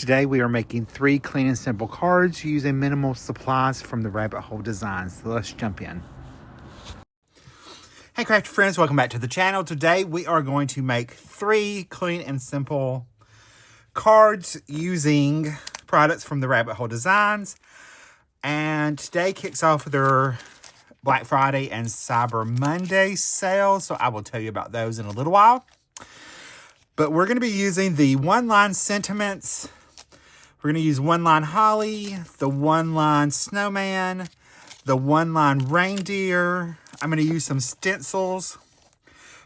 Today we are making 3 clean and simple cards using minimal supplies from the Rabbit Hole Designs. So let's jump in. Hey crafty friends, welcome back to the channel. Today we are going to make 3 clean and simple cards using products from the Rabbit Hole Designs. And today kicks off their Black Friday and Cyber Monday sales. So I will tell you about those in a little while. But we're going to be using the one-line sentiments. We're going to use one-line holly, the one-line snowman, the one-line reindeer. I'm going to use some stencils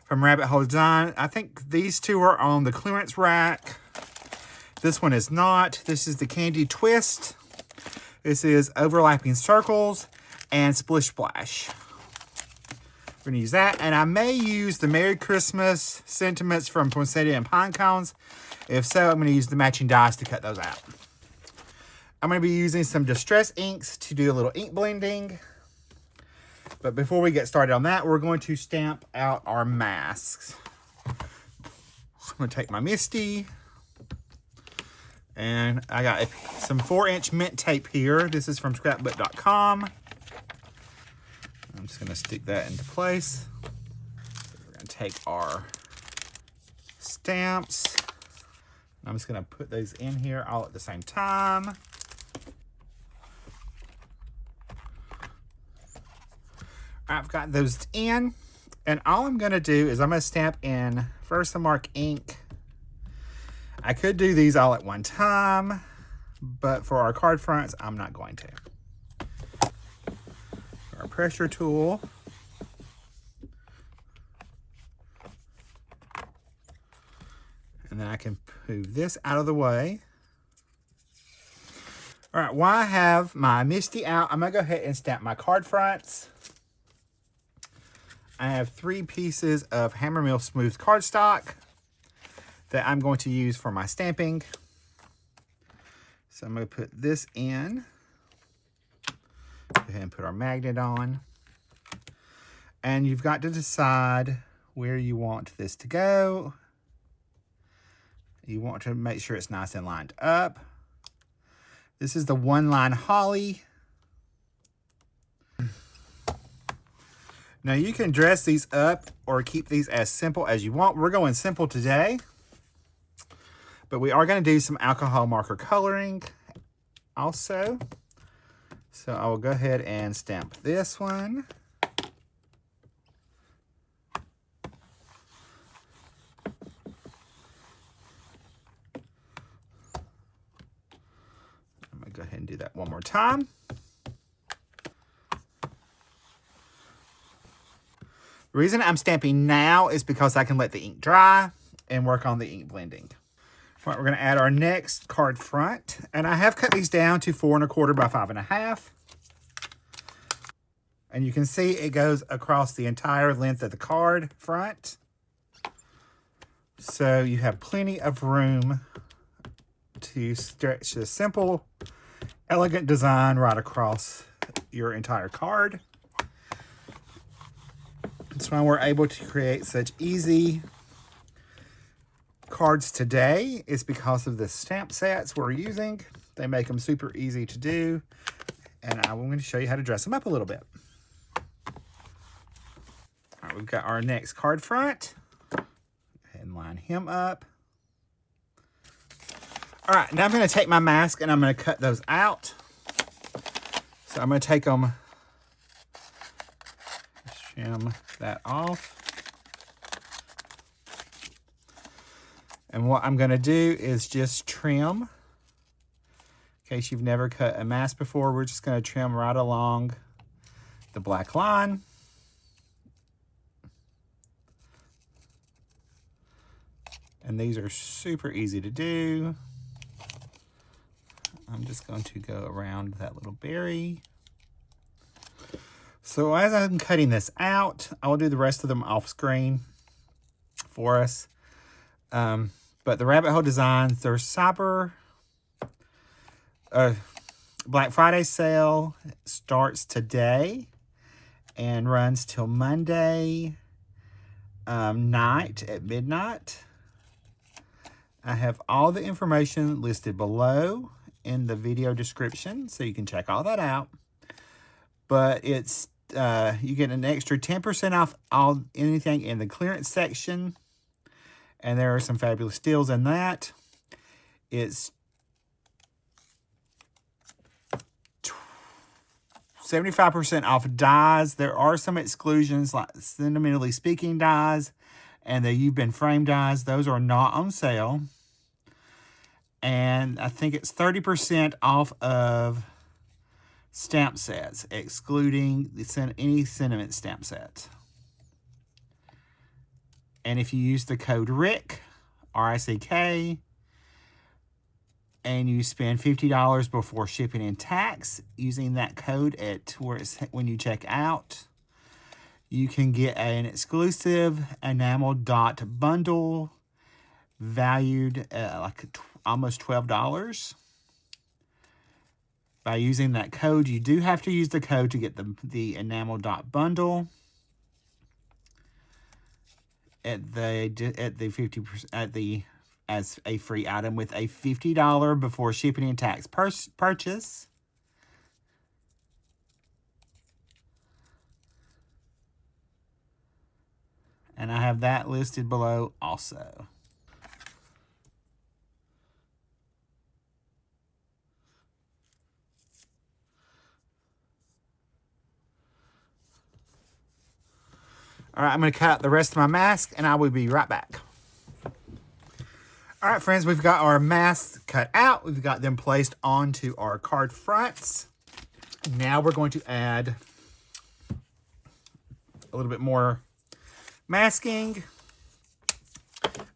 from Rabbit Hole Design. I think these 2 are on the clearance rack. This one is not. This is the Candy Twist. This is overlapping circles and splish splash. We're going to use that. And I may use the Merry Christmas sentiments from Poinsettia and Pine Cones. If so, I'm going to use the matching dies to cut those out. I'm going to be using some Distress inks to do a little ink blending. But before we get started on that, we're going to stamp out our masks. So I'm going to take my Misty. And I got some 4-inch mint tape here. This is from scrapbook.com. I'm just going to stick that into place. So we're going to take our stamps. I'm just going to put those in here all at the same time. I've got those in, and all I'm going to do is I'm going to stamp in Versamark ink. I could do these all at one time, but for our card fronts, I'm not going to. Our pressure tool. And then I can move this out of the way. All right, while I have my Misty out, I'm going to go ahead and stamp my card fronts. I have 3 pieces of Hammermill smooth cardstock that I'm going to use for my stamping. So I'm going to put this in. Go ahead and put our magnet on. And you've got to decide where you want this to go. You want to make sure it's nice and lined up. This is the one-line holly. Now you can dress these up or keep these as simple as you want. We're going simple today, but we are going to do some alcohol marker coloring also. So I will go ahead and stamp this one. I'm going to go ahead and do that one more time. The reason I'm stamping now is because I can let the ink dry and work on the ink blending. All right, we're going to add our next card front. And I have cut these down to 4 1/4 by 5 1/2. And you can see it goes across the entire length of the card front. So you have plenty of room to stretch this simple, elegant design right across your entire card. That's why we're able to create such easy cards today. Is because of the stamp sets we're using. They make them super easy to do. And I'm going to show you how to dress them up a little bit. All right, we've got our next card front. Go ahead and line him up. All right, now I'm going to take my mask and I'm going to cut those out. So I'm going to take them, trim that off. And what I'm going to do is just trim. In case you've never cut a mask before, we're just going to trim right along the black line. And these are super easy to do. I'm just going to go around that little berry. So as I'm cutting this out, I will do the rest of them off screen for us. But the Rabbit Hole Designs, their Cyber Black Friday sale starts today and runs till Monday night at midnight. I have all the information listed below in the video description, so you can check all that out. But it's you get an extra 10% off anything in the clearance section, and there are some fabulous deals in that. It's 75% off dies. There are some exclusions, like Sentimentally Speaking dies and the You've Been Framed dies. Those are not on sale. And I think it's 30% off of stamp sets, excluding any sentiment stamp sets. And if you use the code RICK, R-I-C-K, and you spend $50 before shipping and tax using that code when you check out, you can get an exclusive enamel dot bundle valued at almost $12. By using that code, you do have to use the code to get the enamel dot bundle at the 50% as a free item with a $50 before shipping and tax purchase. And I have that listed below also. All right, I'm going to cut out the rest of my mask, and I will be right back. All right, friends, we've got our masks cut out. We've got them placed onto our card fronts. Now we're going to add a little bit more masking.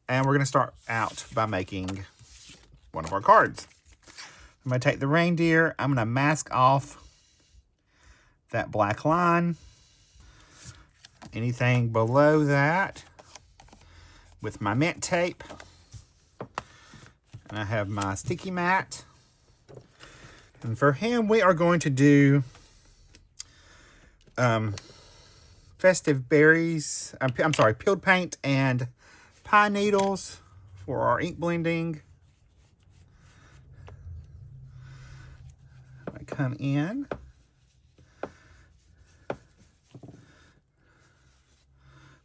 And we're going to start out by making one of our cards. I'm going to take the reindeer. I'm going to mask off that black line. Anything below that with my mint tape. And I have my sticky mat. And for him, we are going to do festive berries. I'm sorry, peeled paint and pine needles for our ink blending. I come in.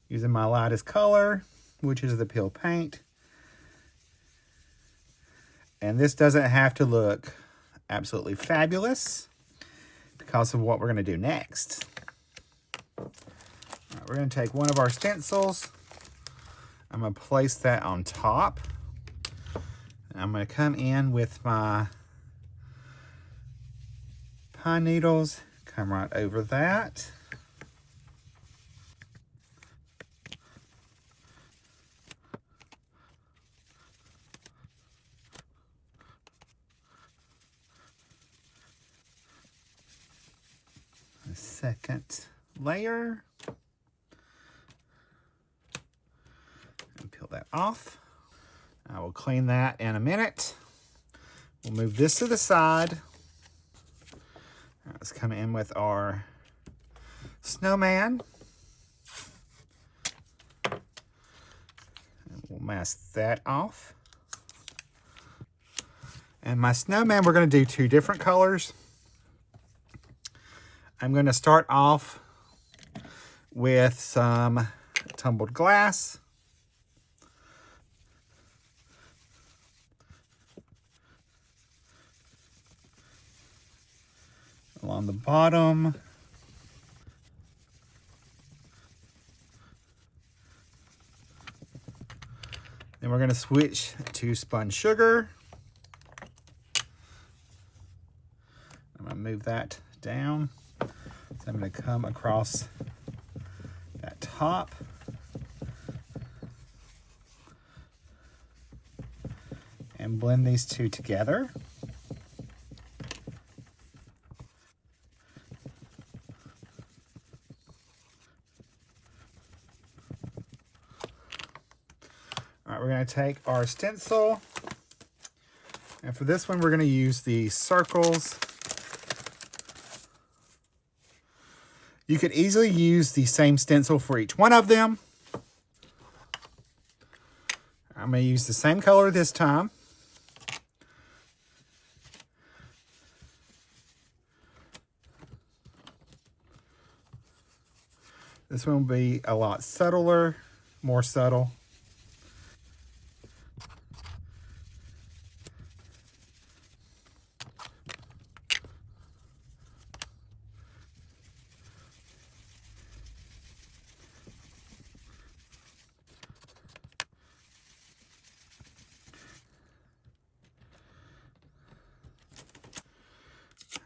Using my lightest color, which is the peeled paint. And this doesn't have to look absolutely fabulous because of what we're going to do next. All right, we're going to take one of our stencils. I'm going to place that on top. And I'm going to come in with my pine needles, come right over that. Second layer. And peel that off. I will clean that in a minute. We'll move this to the side. Right, let's come in with our snowman. And we'll mask that off. And my snowman, we're going to do two different colors. I'm going to start off with some tumbled glass. Along the bottom. Then we're going to switch to spun sugar. I'm going to move that down. So I'm going to come across that top. And blend these two together. All right, we're going to take our stencil. And for this one, we're going to use the circles. You could easily use the same stencil for each one of them. I'm I'm going to use the same color this time. This one will be a lot subtler, more subtle.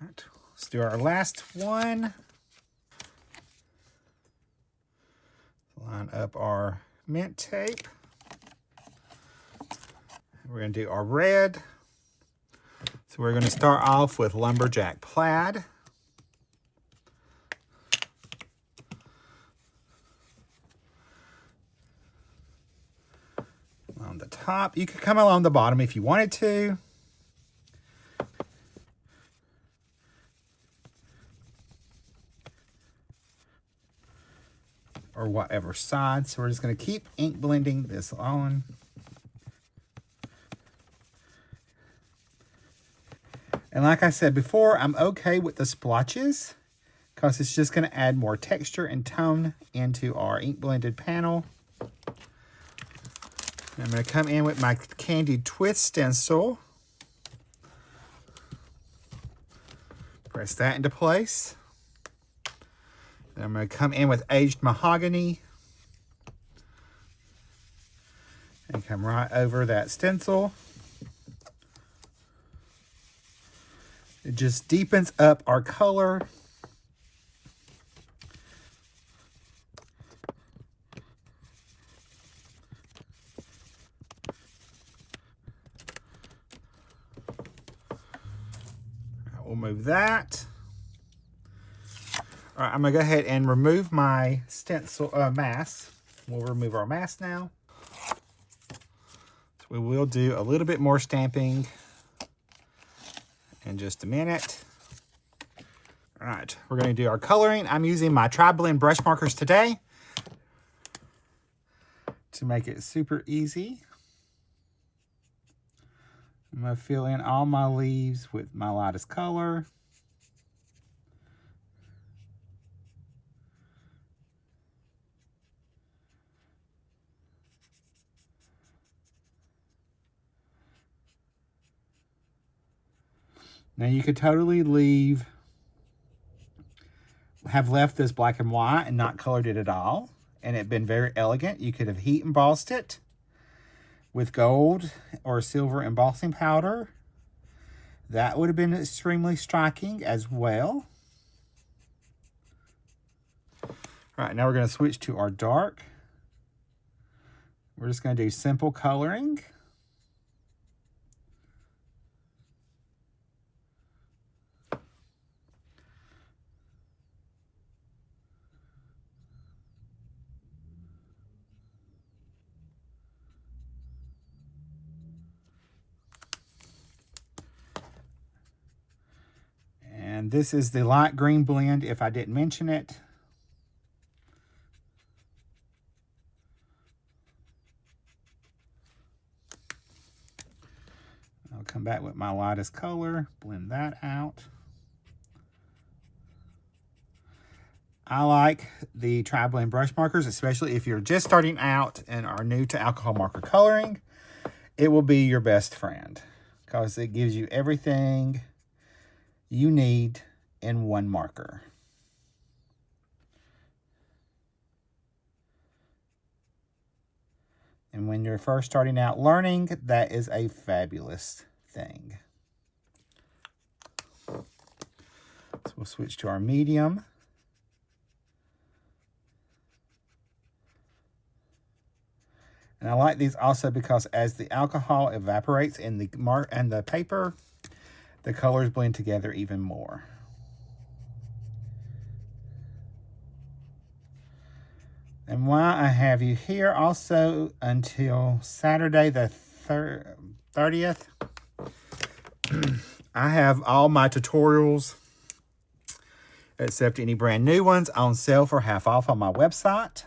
Right, let's do our last one. Line up our mint tape. We're going to do our red. So we're going to start off with Lumberjack Plaid. On the top, you could come along the bottom if you wanted to. Or whatever side. So we're just going to keep ink blending this on. And like I said before, I'm okay with the splotches because it's just going to add more texture and tone into our ink blended panel. And I'm going to come in with my Candied Twist stencil. Press that into place. Then I'm going to come in with Aged Mahogany and come right over that stencil. It just deepens up our color. We'll move that. All right, I'm going to go ahead and remove my stencil mask. We'll remove our mask now. So we will do a little bit more stamping in just a minute. All right, we're going to do our coloring. I'm using my Tri-Blend brush markers today to make it super easy. I'm going to fill in all my leaves with my lightest color. Now you could totally have left this black and white and not colored it at all, and it'd been very elegant. You could have heat embossed it with gold or silver embossing powder. That would have been extremely striking as well. All right, now we're going to switch to our dark. We're just going to do simple coloring. And this is the light green blend, if I didn't mention it. I'll come back with my lightest color, blend that out. I like the Tri-Blend brush markers, especially if you're just starting out and are new to alcohol marker coloring. It will be your best friend because it gives you everything you need in one marker. And when you're first starting out learning, that is a fabulous thing. So we'll switch to our medium. And I like these also because as the alcohol evaporates in the paper, the colors blend together even more. And while I have you here, also until Saturday the 30th, I have all my tutorials, except any brand new ones, on sale for half off on my website.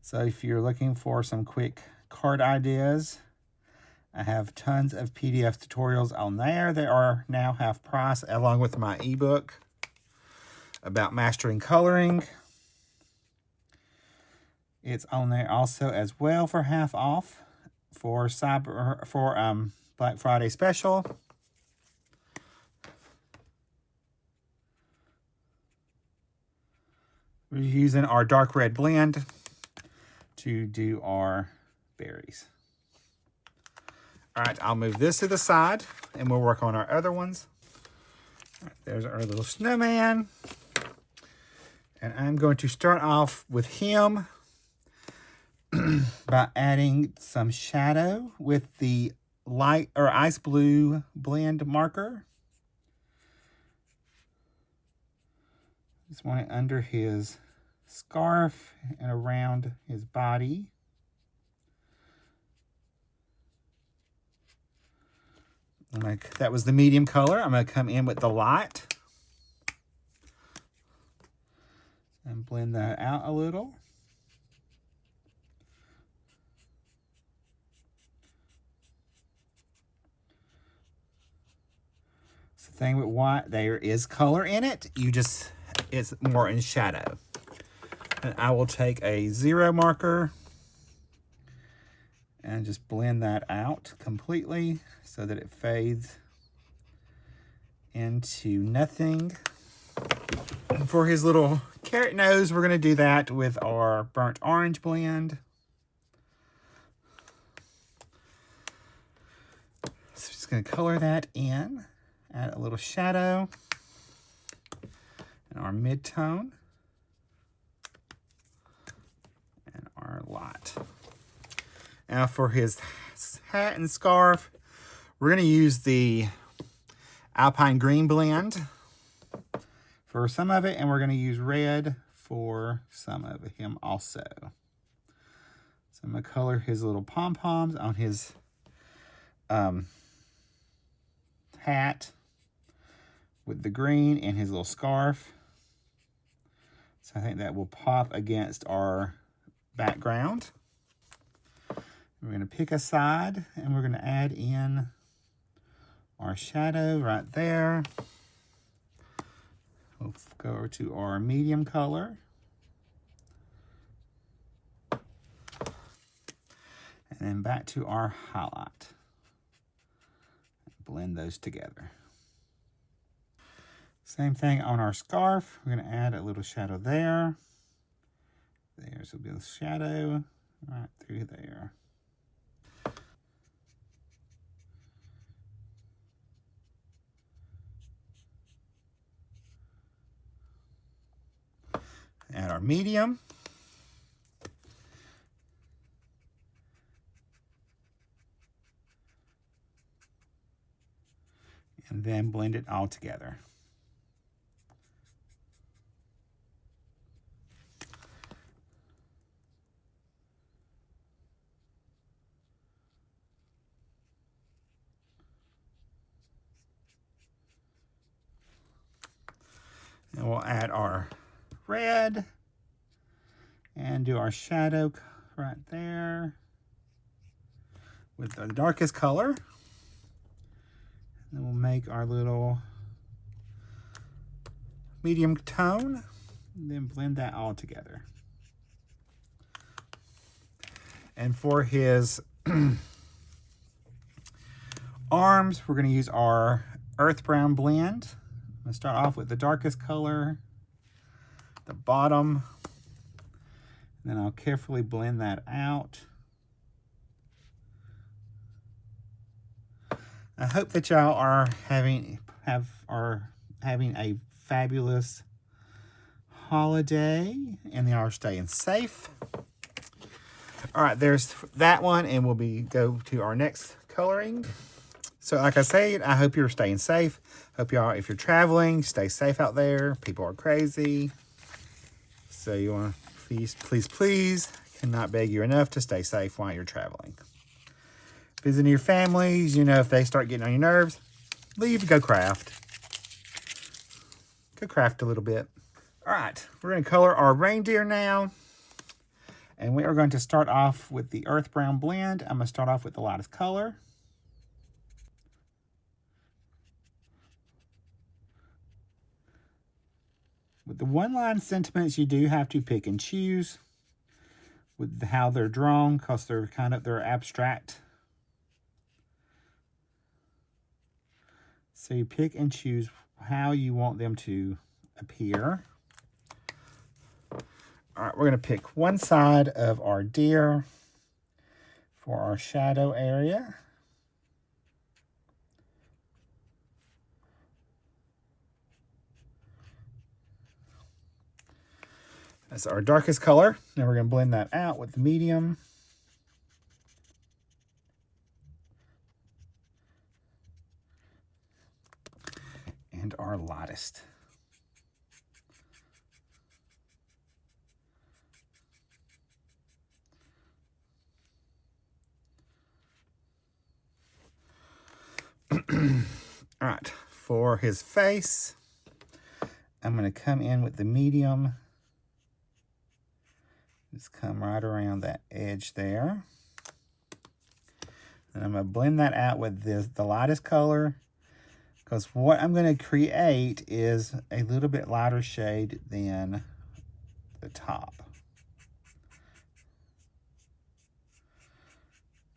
So if you're looking for some quick card ideas. I have tons of PDF tutorials on there. They are now half price, along with my ebook about mastering coloring. It's on there also as well for half off for Black Friday special. We're using our dark red blend to do our berries. All right, I'll move this to the side and we'll work on our other ones. All right, there's our little snowman. And I'm going to start off with him by adding some shadow with the light or ice blue blend marker. Just want it under his scarf and around his body. That was the medium color. I'm going to come in with the light and blend that out a little. So the thing with white, there is color in it. It's more in shadow. And I will take a 0 marker and just blend that out completely so that it fades into nothing. And for his little carrot nose, we're going to do that with our burnt orange blend. So just going to color that in, add a little shadow and our mid-tone and our light. Now for his hat and scarf, we're going to use the Alpine Green blend for some of it, and we're going to use red for some of him also. So I'm going to color his little pom-poms on his hat with the green and his little scarf. So I think that will pop against our background. We're going to pick a side and we're going to add in our shadow right there. We'll go over to our medium color. And then back to our highlight. Blend those together. Same thing on our scarf. We're going to add a little shadow there. There's a bit of shadow right through there. Add our medium. And then blend it all together. And we'll add our red and do our shadow right there with the darkest color. And then we'll make our little medium tone and then blend that all together. And for his arms, we're going to use our earth brown blend. I'm going to start off with the darkest color, the bottom, and then I'll carefully blend that out. I hope that y'all are having a fabulous holiday and they are staying safe. All right, there's that one, and we'll go to our next coloring. So like I said, I hope you're staying safe. Hope y'all, if you're traveling, stay safe out there. People are crazy. So you want to please, cannot beg you enough to stay safe while you're traveling. Visiting your families, if they start getting on your nerves, leave, go craft. Go craft a little bit. All right, we're going to color our reindeer now. And we are going to start off with the Earth Brown blend. I'm going to start off with the lightest color. With the one-line sentiments, you do have to pick and choose with how they're drawn, because they're abstract. So you pick and choose how you want them to appear. All right, we're going to pick one side of our deer for our shadow area. That's our darkest color. Now we're going to blend that out with the medium. And our lightest. All right, for his face, I'm going to come in with the medium. Just come right around that edge there. And I'm going to blend that out with the lightest color, because what I'm going to create is a little bit lighter shade than the top.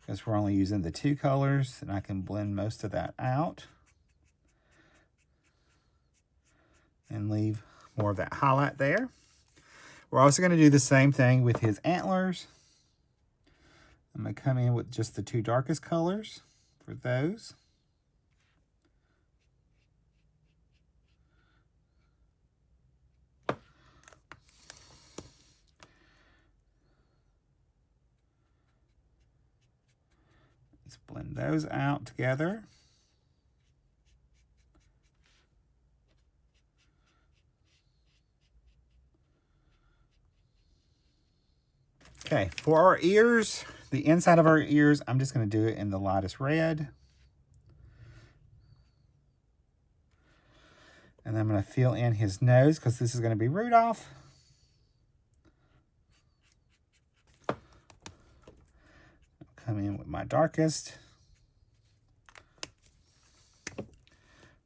Because we're only using the two colors, and I can blend most of that out and leave more of that highlight there. We're also going to do the same thing with his antlers. I'm going to come in with just the two darkest colors for those. Let's blend those out together. Okay, for our ears, the inside of our ears, I'm just going to do it in the lightest red. And I'm going to fill in his nose, because this is going to be Rudolph. Come in with my darkest,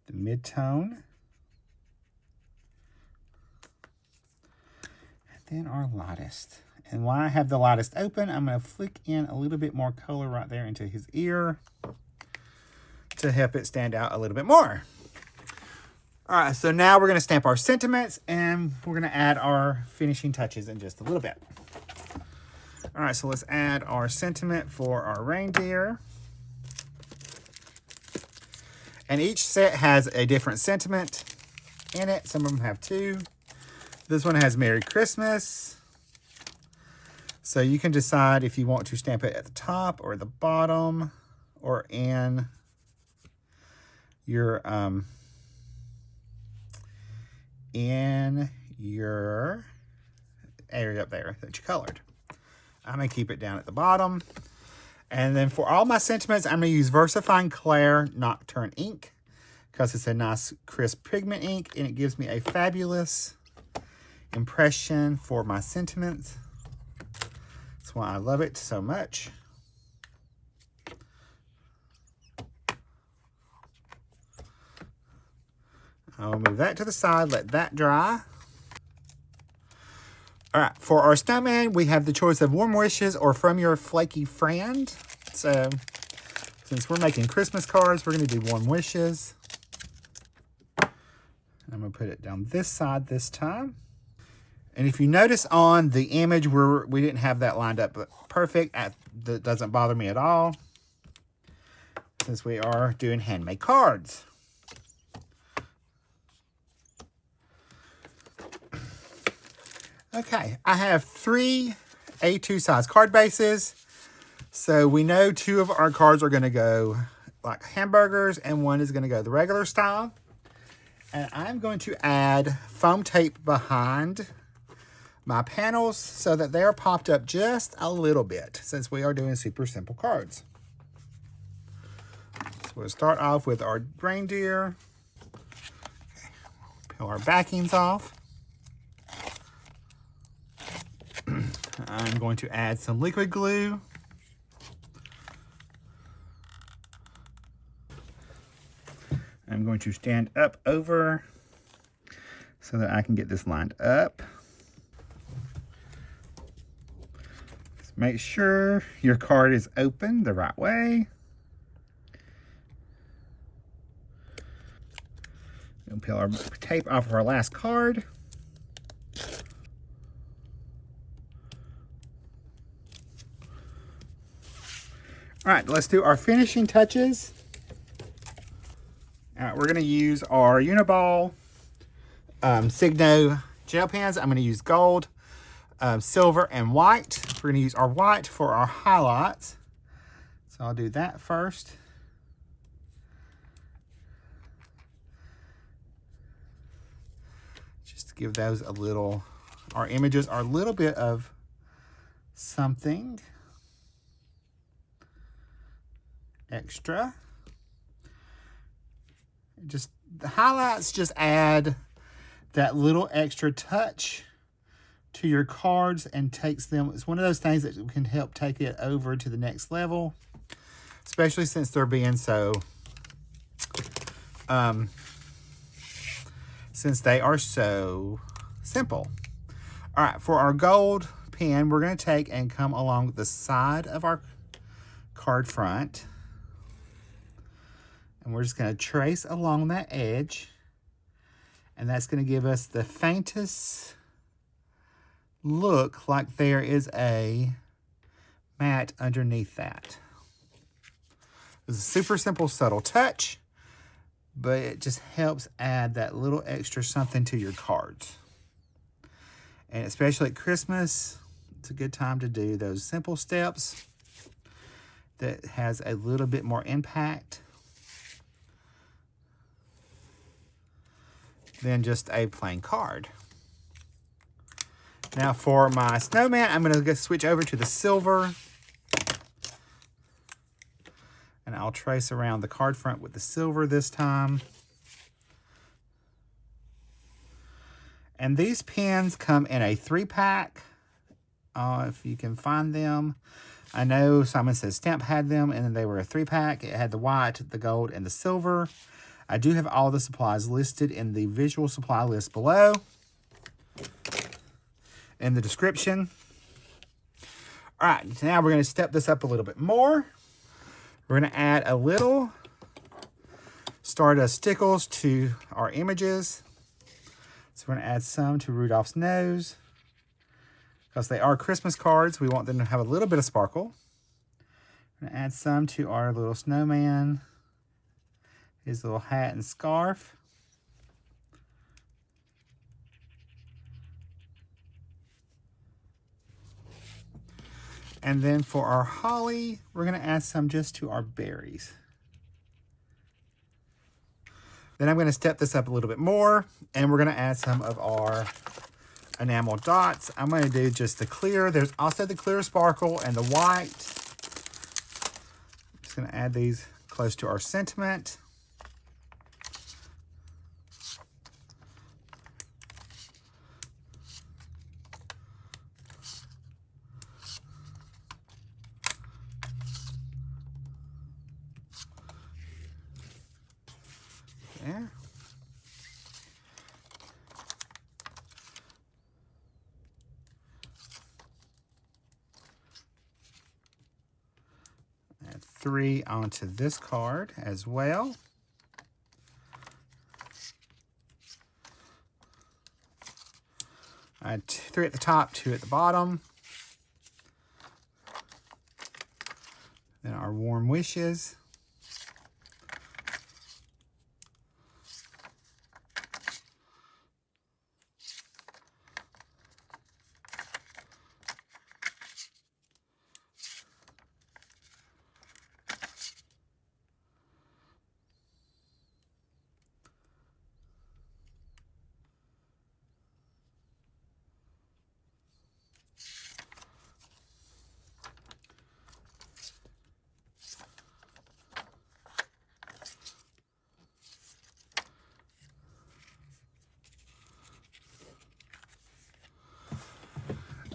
the mid-tone, and then our lightest. And while I have the lightest open, I'm going to flick in a little bit more color right there into his ear to help it stand out a little bit more. All right, so now we're going to stamp our sentiments, and we're going to add our finishing touches in just a little bit. All right, so let's add our sentiment for our reindeer. And each set has a different sentiment in it. Some of them have two. This one has Merry Christmas. So you can decide if you want to stamp it at the top or the bottom or in your area up there that you colored. I'm going to keep it down at the bottom. And then for all my sentiments, I'm going to use Versafine Clair Nocturne ink, because it's a nice crisp pigment ink, and it gives me a fabulous impression for my sentiments. That's why I love it so much. I'll move that to the side, let that dry. All right, for our snowman, we have the choice of Warm Wishes or From Your Flaky Friend. So, since we're making Christmas cards, we're going to do Warm Wishes. I'm going to put it down this side this time. And if you notice on the image, we didn't have that lined up perfect. That doesn't bother me at all, since we are doing handmade cards. Okay, I have 3 A2 size card bases. So we know 2 of our cards are going to go like hamburgers, and 1 is going to go the regular style. And I'm going to add foam tape behind my panels so that they're popped up just a little bit, since we are doing super simple cards. So we'll start off with our reindeer. Peel our backings off. I'm going to add some liquid glue. I'm going to stand up over so that I can get this lined up. Just make sure your card is open the right way. We'll peel our tape off of our last card. All right, let's do our finishing touches. All right, we're gonna use our Uniball Signo gel pens. I'm gonna use gold, silver, and white. We're gonna use our white for our highlights. So I'll do that first. Just to give those a little, our images are a little bit of something extra. Just the highlights just add that little extra touch to your cards and takes them. It's one of those things that can help take it over to the next level, especially since they're being so since they are so simple. All right, for our gold pen, we're going to take and come along the side of our card front. And we're just going to trace along that edge. And that's going to give us the faintest look like there is a mat underneath that. It's a super simple, subtle touch, but it just helps add that little extra something to your cards. And especially at Christmas, it's a good time to do those simple steps that has a little bit more impact than just a plain card. Now for my snowman, I'm going to switch over to the silver. And I'll trace around the card front with the silver this time. And these pens come in a 3-pack, if you can find them. I know Simon Says Stamp had them, and they were a 3-pack. It had the white, the gold, and the silver. I do have all the supplies listed in the visual supply list below in the description. All right, now we're going to step this up a little bit more. We're going to add a little Stardust stickles to our images. So we're going to add some to Rudolph's nose. Because they are Christmas cards, we want them to have a little bit of sparkle. We're going to add some to our little snowman, his little hat and scarf. And then for our holly, we're going to add some just to our berries. Then I'm going to step this up a little bit more, and we're going to add some of our enamel dots. I'm going to do just the clear. There's also the clear sparkle and the white. I'm just going to add these close to our sentiment. There. Add 3 onto this card as well. Add 3 at the top, 2 at the bottom. Then our warm wishes.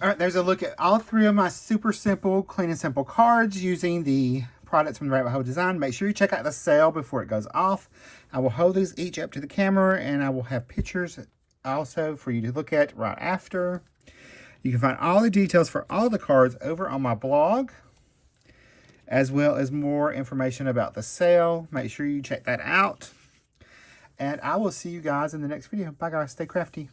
All right, there's a look at all three of my super simple, clean and simple cards using the products from the Rabbit Hole Design. Make sure you check out the sale before it goes off. I will hold these each up to the camera, and I will have pictures also for you to look at right after. You can find all the details for all the cards over on my blog, as well as more information about the sale. Make sure you check that out. And I will see you guys in the next video. Bye guys, stay crafty.